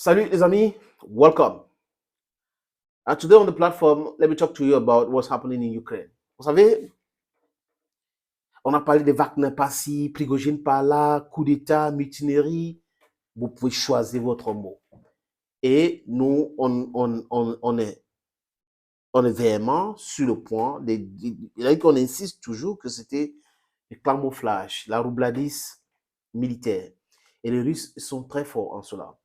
Salut les amis, welcome. Today on the platform, let me talk to you about what's happening in Ukraine. Vous savez, on a parlé de Wagner par-ci, Prigogine par-là, coup d'État, mutinerie. Vous pouvez choisir votre mot. Et nous, on est véhément sur le point. On insiste toujours que c'était le camouflage, la roubladise militaire. Et les Russes sont très forts en cela.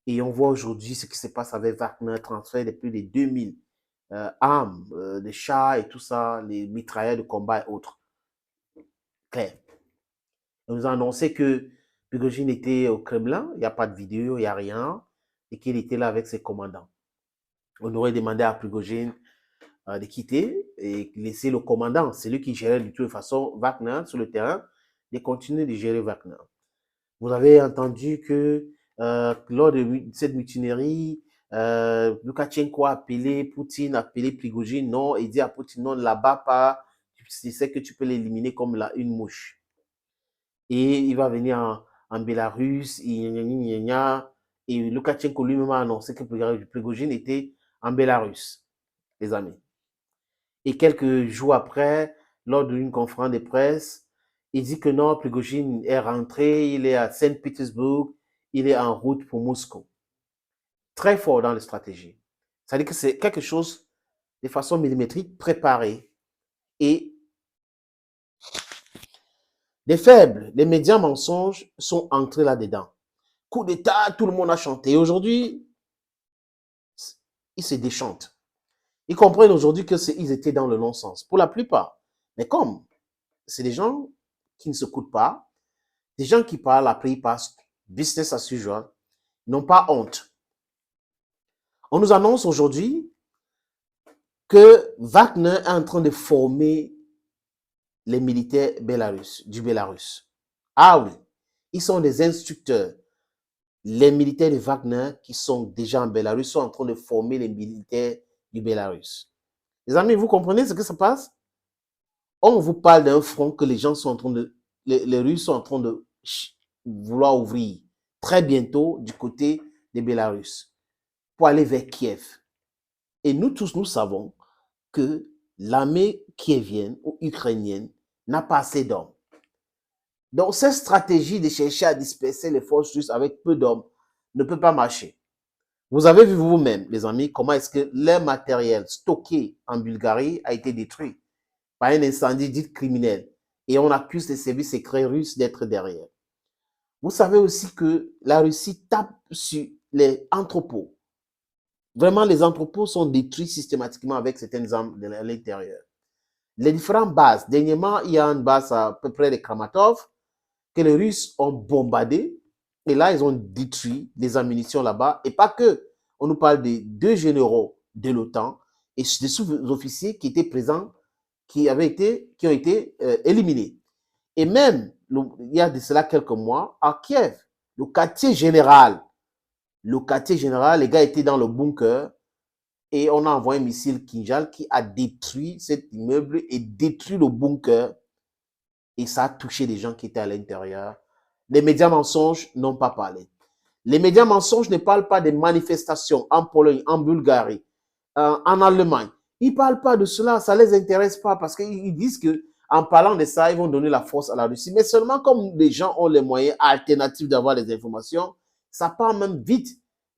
Et on voit aujourd'hui ce qui se passe avec Wagner, transfert de plus de 2000 armes, des chars et tout ça, les mitrailleurs de combat et autres. Claire. On nous a annoncé que Prigogine était au Kremlin, il n'y a pas de vidéo, il n'y a rien, et qu'il était là avec ses commandants. On aurait demandé à Prigogine de quitter et laisser le commandant, c'est lui qui gérait de toute façon Wagner sur le terrain, de continuer de gérer Wagner. Vous avez entendu que lors de cette mutinerie, Loukachenko a appelé Poutine, a appelé Prigogine, non, et dit à Poutine, non, là-bas pas, tu sais que tu peux l'éliminer comme une mouche. Et il va venir en Bélarus, et Loukachenko lui-même a annoncé que Prigogine était en Bélarus, les amis. Et quelques jours après, lors d'une conférence de presse, il dit que non, Prigogine est rentré, il est à Saint-Pétersbourg, il est en route pour Moscou. Très fort dans la stratégie. C'est-à-dire que c'est quelque chose de façon millimétrique, préparé. Et les faibles, les médias mensonges sont entrés là-dedans. Coup d'État, tout le monde a chanté. Aujourd'hui, ils se déchantent. Ils comprennent aujourd'hui qu'ils étaient dans le non-sens, pour la plupart. Mais comme c'est des gens qui ne s'écoutent pas, des gens qui parlent, après ils passent business as usual, n'ont pas honte. On nous annonce aujourd'hui que Wagner est en train de former les militaires du Bélarus. Ah oui, ils sont des instructeurs. Les militaires de Wagner qui sont déjà en Bélarus sont en train de former les militaires du Bélarus. Les amis, vous comprenez ce que ça passe? On vous parle d'un front que les gens sont en train de... Les Russes sont en train de vouloir ouvrir très bientôt du côté des Bélarus pour aller vers Kiev. Et nous tous, nous savons que l'armée kievienne ou ukrainienne n'a pas assez d'hommes. Donc, cette stratégie de chercher à disperser les forces russes avec peu d'hommes ne peut pas marcher. Vous avez vu vous-même, les amis, comment est-ce que leur matériel stocké en Bulgarie a été détruit par un incendie dit criminel. Et on accuse les services secrets russes d'être derrière. Vous savez aussi que la Russie tape sur les entrepôts. Vraiment, les entrepôts sont détruits systématiquement avec certaines armes à l'intérieur. Les différentes bases. Dernièrement, il y a une base à peu près de Kramatorsk que les Russes ont bombardé. Et là, ils ont détruit des ammunitions là-bas. Et pas que. On nous parle de 2 généraux de l'OTAN et des sous-officiers qui étaient présents, qui ont été éliminés. Et même, il y a de cela quelques mois, à Kiev, le quartier général, les gars étaient dans le bunker et on a envoyé un missile Kinjal qui a détruit cet immeuble et détruit le bunker. Et ça a touché des gens qui étaient à l'intérieur. Les médias mensonges n'ont pas parlé. Les médias mensonges ne parlent pas des manifestations en Pologne, en Bulgarie, en Allemagne. Ils ne parlent pas de cela, ça ne les intéresse pas parce qu'ils disent qu'en parlant de ça, ils vont donner la force à la Russie. Mais seulement comme les gens ont les moyens alternatifs d'avoir les informations, ça part même vite.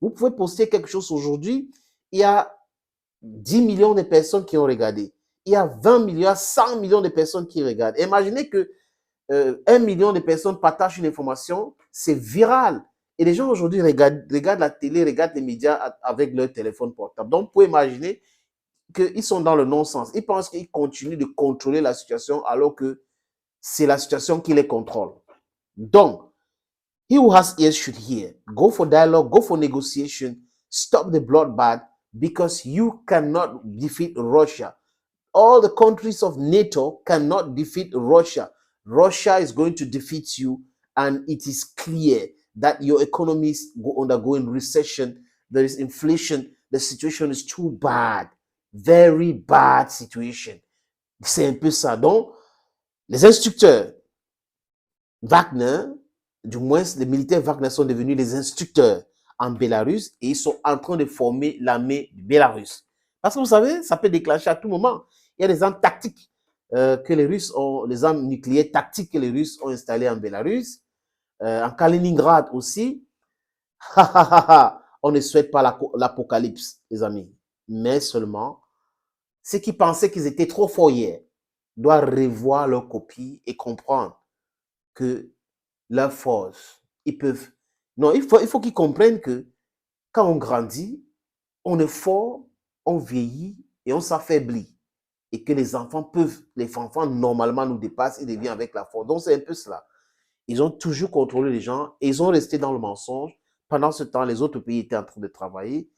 Vous pouvez poster quelque chose aujourd'hui, il y a 10 millions de personnes qui ont regardé. Il y a 20 millions, 100 millions de personnes qui regardent. Imaginez que 1 million de personnes partagent une information, c'est viral. Et les gens aujourd'hui regardent la télé, regardent les médias avec leur téléphone portable. Donc, vous pouvez imaginer qu'ils sont dans le non-sens. Ils pensent qu'ils continuent de contrôler la situation alors que c'est la situation qui les contrôle. Donc, he who has ears should hear. Go for dialogue, go for negotiation, stop the bloodbath because you cannot defeat Russia. All the countries of NATO cannot defeat Russia. Russia is going to defeat you, and it is clear that your economy is undergoing recession. There is inflation. The situation is too bad. Very bad situation. C'est un peu ça. Donc, les instructeurs Wagner, du moins les militaires Wagner sont devenus les instructeurs en Bélarus et ils sont en train de former l'armée du Bélarus. Parce que vous savez, ça peut déclencher à tout moment. Il y a des armes tactiques que les Russes ont, les armes nucléaires tactiques que les Russes ont installées en Bélarus, en Kaliningrad aussi. On ne souhaite pas l'apocalypse, les amis. Mais seulement, ceux qui pensaient qu'ils étaient trop forts hier doivent revoir leur copie et comprendre que leur force, ils peuvent... Non, il faut qu'ils comprennent que quand on grandit, on est fort, on vieillit et on s'affaiblit. Et que les enfants normalement nous dépassent et deviennent avec la force. Donc c'est un peu cela. Ils ont toujours contrôlé les gens et ils ont resté dans le mensonge. Pendant ce temps, les autres pays étaient en train de travailler.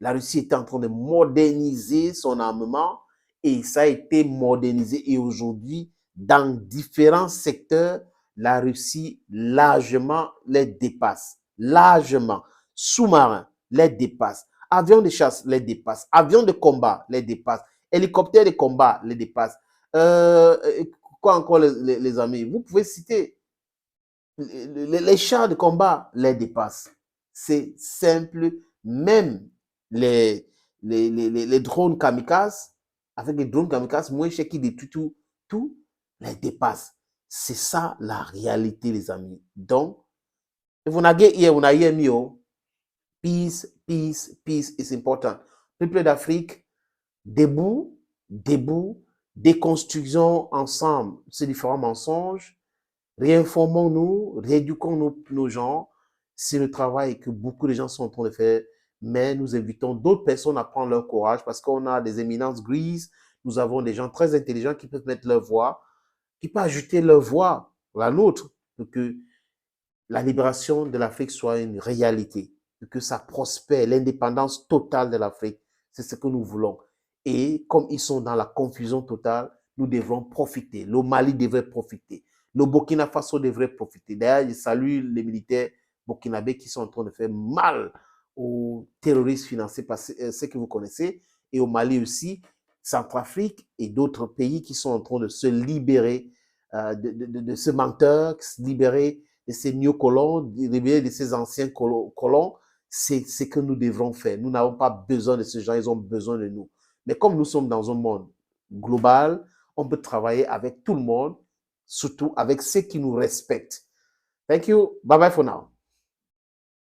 La Russie était en train de moderniser son armement et ça a été modernisé. Et aujourd'hui, dans différents secteurs, la Russie largement les dépasse. Largement. Sous-marins les dépasse. Avions de chasse les dépasse. Avions de combat les dépasse. Hélicoptères de combat les dépasse. Quoi encore, les amis? Vous pouvez citer les chars de combat les dépassent. C'est simple. Même les drones kamikazes, avec les drones kamikazes moins chers qui détruisent tout, les dépassent. C'est ça la réalité, les amis. Donc, vous n'avez hier, vous n'avez mis peace, peace, peace is important. Peuple d'Afrique, debout, debout, déconstruisons ensemble ces différents mensonges. Réinformons-nous, rééduquons nos gens. C'est le travail que beaucoup de gens sont en train de faire, mais nous invitons d'autres personnes à prendre leur courage parce qu'on a des éminences grises, nous avons des gens très intelligents qui peuvent mettre leur voix, qui peuvent ajouter leur voix à la nôtre pour que la libération de l'Afrique soit une réalité, pour que ça prospère, l'indépendance totale de l'Afrique. C'est ce que nous voulons. Et comme ils sont dans la confusion totale, nous devrons profiter. Le Mali devrait profiter. Le Burkina Faso devrait profiter. D'ailleurs, je salue les militaires burkinabés qui sont en train de faire mal aux terroristes financés par ceux que vous connaissez, et au Mali aussi, Centrafrique et d'autres pays qui sont en train de se libérer de ce menteur, se libérer de ces néocolons, libérer de ces anciens colons. C'est ce que nous devrons faire. Nous n'avons pas besoin de ces gens, ils ont besoin de nous. Mais comme nous sommes dans un monde global, on peut travailler avec tout le monde, surtout avec ceux qui nous respectent. Thank you. Bye bye for now.